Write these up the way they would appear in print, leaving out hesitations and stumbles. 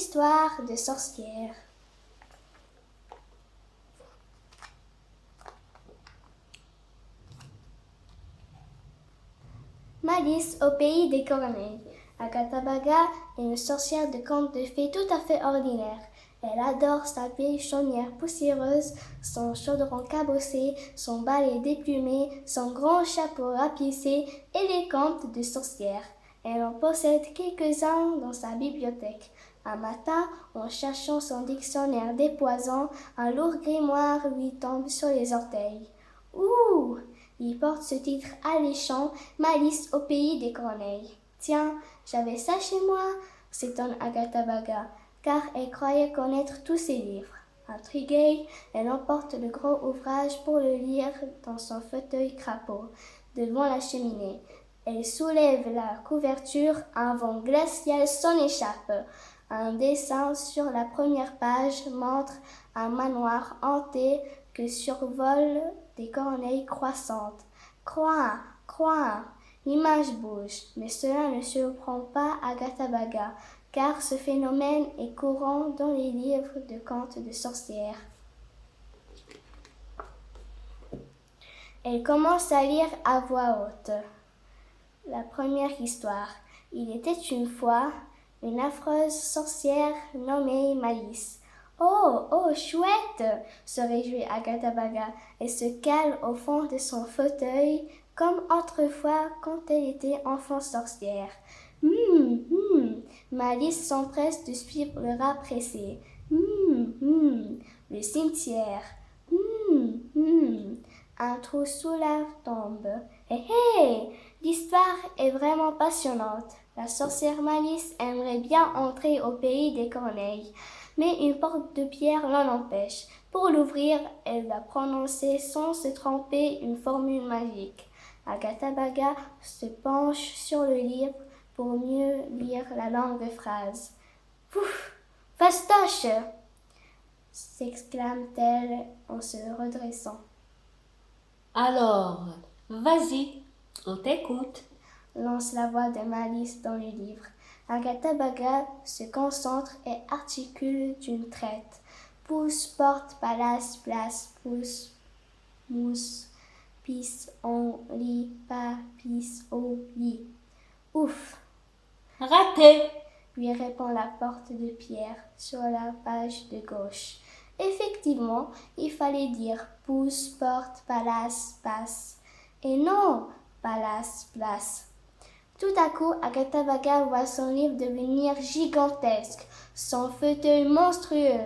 Histoire de sorcière. Malice au pays des corneilles. Agatha Baga est une sorcière de conte de fées tout à fait ordinaire. Elle adore sa vieille chaumière poussiéreuse, son chaudron cabossé, son balai déplumé, son grand chapeau rapissé et les contes de sorcières. Elle en possède quelques-uns dans sa bibliothèque. Un matin, en cherchant son dictionnaire des poisons, un lourd grimoire lui tombe sur les orteils. Ouh! Il porte ce titre alléchant, Malice au pays des corneilles. Tiens, j'avais ça chez moi, s'étonne Agatha Baga, car elle croyait connaître tous ses livres. Intriguée, elle emporte le gros ouvrage pour le lire dans son fauteuil crapaud, devant la cheminée. Elle soulève la couverture, un vent glacial s'en échappe. Un dessin sur la première page montre un manoir hanté que survolent des corneilles croissantes. Croix, croix, l'image bouge, mais cela ne surprend pas Agatha Baga, car ce phénomène est courant dans les livres de contes de sorcières. Elle commence à lire à voix haute. La première histoire. Il était une fois une affreuse sorcière nommée Malice. Oh, oh, chouette! Se réjouit Agatha Baga et se cale au fond de son fauteuil comme autrefois quand elle était enfant sorcière. Malice s'empresse de suivre le rat pressé. Le cimetière. Un trou sous la tombe. Hé hé! L'histoire est vraiment passionnante. La sorcière Malice aimerait bien entrer au pays des corneilles, mais une porte de pierre l'en empêche. Pour l'ouvrir, elle doit prononcer sans se tromper une formule magique. Agatha Baga se penche sur le livre pour mieux lire la longue phrase. Pouf! Fastoche! S'exclame-t-elle en se redressant. Alors, vas-y, on t'écoute. Lance la voix de Malice dans le livre. Agatha Baga se concentre et articule d'une traite. Pousse, porte, palace, place, pousse, mousse, pisse, on lit, pas, pisse, au lit. Ouf! Raté! Lui répond la porte de pierre sur la page de gauche. Effectivement, il fallait dire pousse, porte, palace, passe. Et non, palace, place. Tout à coup, Agatha Baga voit son livre devenir gigantesque, son fauteuil monstrueux,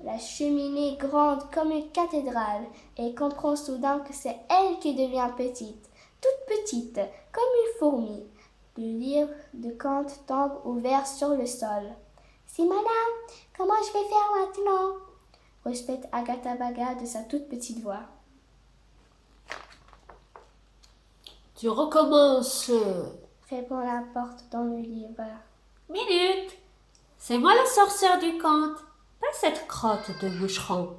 la cheminée grande comme une cathédrale, et comprend soudain que c'est elle qui devient petite, toute petite, comme une fourmi. Le livre de contes tombe ouvert sur le sol. C'est malin, comment je vais faire maintenant? Rouspète Agatha Baga de sa toute petite voix. Tu recommences. Répond la porte dans le livre. Minute! C'est moi la sorcière du conte, pas cette crotte de boucheron.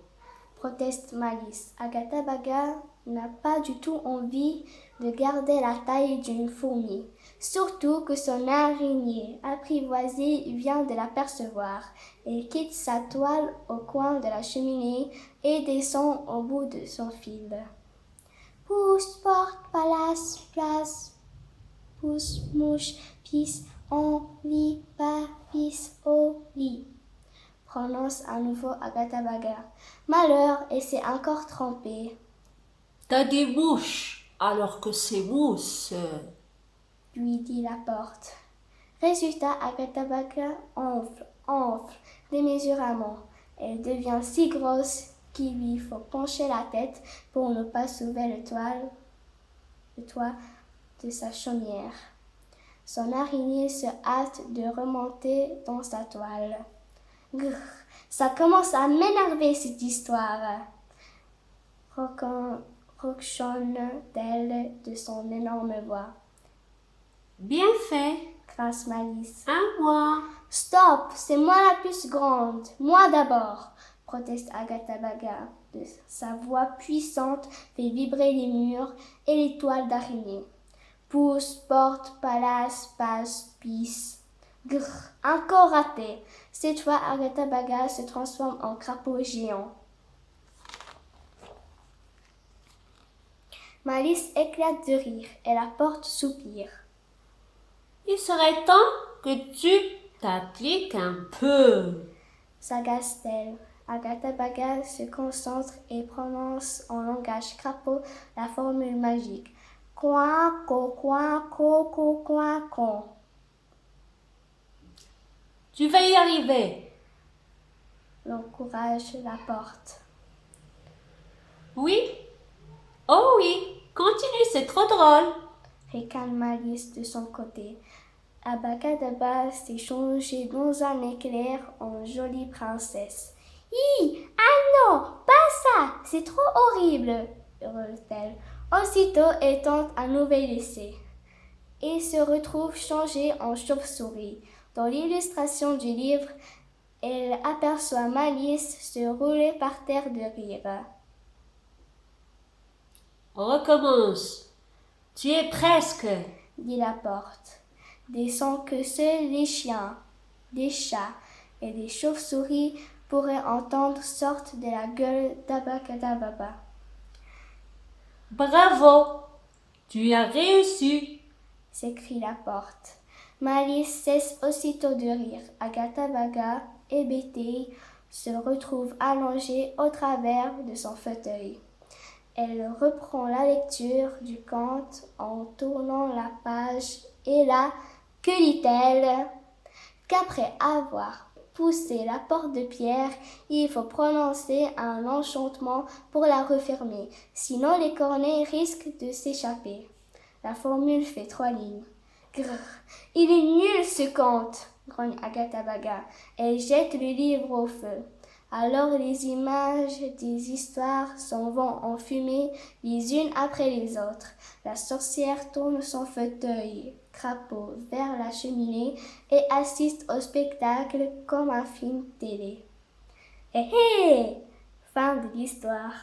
Proteste Malice. Agatha Baga n'a pas du tout envie de garder la taille d'une fourmi, surtout que son araignée apprivoisée vient de l'apercevoir. Elle quitte sa toile au coin de la cheminée et descend au bout de son fil. Pousse, porte, palace, place, pousse, mouche, pisse, on lit, pas, pisse, au lit. Prononce à nouveau Agatha Baga. Malheur, et s'est encore trompée. T'as dit mouche, alors que c'est mousse. Lui dit la porte. Résultat, Agatha Baga enfle démesurément. Elle devient si grosse qu'il lui faut pencher la tête pour ne pas soulever le toit de sa chaumière. Son araignée se hâte de remonter dans sa toile. Grrr, ça commence à m'énerver cette histoire, roquechonne-t-elle de son énorme voix. Bien fait, Grince Malice. à moi. Stop, c'est moi la plus grande, moi d'abord, proteste Agatha Baga. De sa voix puissante fait vibrer les murs et les toiles d'araignée. Pousse, porte, palace, passe, pisse. Grrr, encore raté. Cette fois, Agatha Baga se transforme en crapaud géant. Malice éclate de rire et la porte soupire. Il serait temps que tu t'appliques un peu. S'agace-t-elle. Agatha Baga se concentre et prononce en langage crapaud la formule magique. Coin, co, coin, con. Tu vas y arriver. L'encourage la porte. Oui? Oh oui, continue, c'est trop drôle. Ricane Malice de son côté. Abacadabra s'est changée dans un éclair en jolie princesse. Hi! Ah non! Pas ça! C'est trop horrible! Hurle-t-elle. Aussitôt, elle tente un nouvel essai et se retrouve changée en chauve-souris. Dans l'illustration du livre, elle aperçoit Malice se rouler par terre de rire. On recommence. Tu es presque. Dit la porte. Des sons que seuls les chiens, des chats et des chauves-souris pourraient entendre sortent de la gueule d'Abacadabra. Bravo. Tu as réussi. S'écrie la porte. Malice cesse aussitôt de rire. Agatha Baga, hébétée, se retrouve allongée au travers de son fauteuil. Elle reprend la lecture du conte en tournant la page et là, que dit-elle? Qu'après avoir poussé la porte de pierre, il faut prononcer un enchantement pour la refermer, sinon les cornets risquent de s'échapper. La formule fait 3 lignes. Grrr, il est nul ce conte, grogne Agatha Baga. Elle jette le livre au feu. Alors les images des histoires s'en vont en fumée les unes après les autres. La sorcière tourne son fauteuil crapaud vers la cheminée et assiste au spectacle comme un film télé. Hé hé! Fin de l'histoire.